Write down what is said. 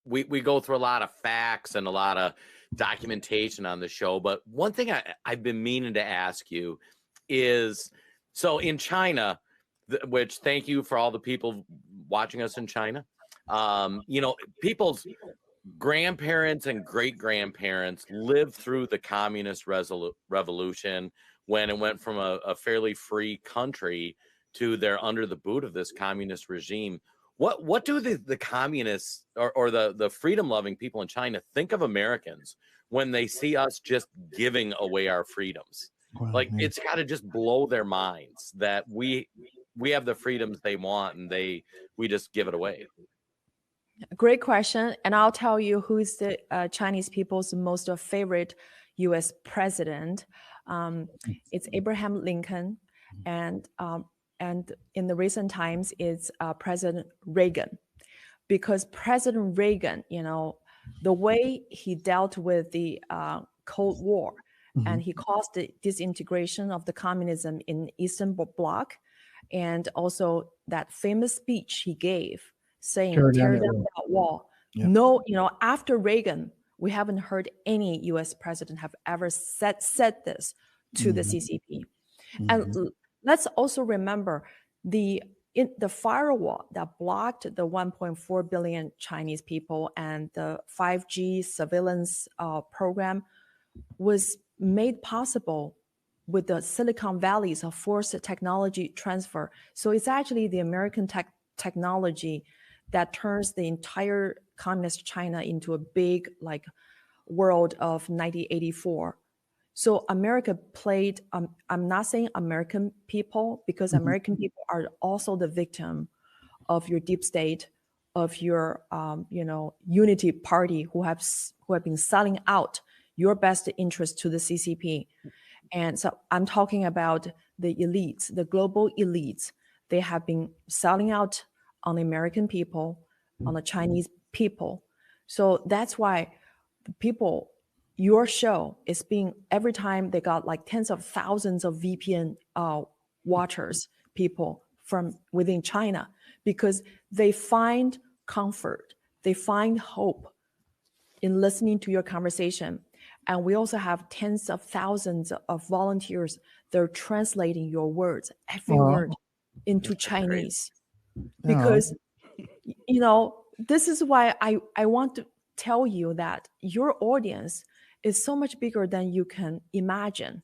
we go through a lot of facts and a lot of documentation on the show, but one thing I've been meaning to ask you is, so in China, which thank you for all the people watching us in China, people's grandparents and great-grandparents lived through the communist revolution when it went from a fairly free country to they're under the boot of this communist regime. What do the communists or the freedom-loving people in China think of Americans when they see us just giving away our freedoms? Well, like, it's got to just blow their minds that we have the freedoms they want and we just give it away. Great question. And I'll tell you who's the Chinese people's most favorite U.S. president. It's Abraham Lincoln. And in the recent times, it's President Reagan. Because President Reagan, the way he dealt with the Cold War, and he caused the disintegration of the communism in Eastern Bloc, and also that famous speech he gave saying, tear down that wall. Yeah. No, after Reagan, we haven't heard any U.S. president have ever said this to the CCP. And let's also remember the firewall that blocked the 1.4 billion Chinese people and the 5G surveillance program was made possible with the Silicon Valley's forced technology transfer. So it's actually the American technology that turns the entire communist China into a big world of 1984. So America played, I'm not saying American people, because American people are also the victim of your deep state, of your unity party who have been selling out your best interest to the CCP. And so I'm talking about the elites, the global elites. They have been selling out on the American people, on the Chinese people. So that's why people, your show is being, every time they got tens of thousands of VPN watchers, people from within China, because they find comfort, they find hope in listening to your conversation. And we also have tens of thousands of volunteers that are translating your words, every word, into Chinese. Because, this is why I want to tell you that your audience is so much bigger than you can imagine.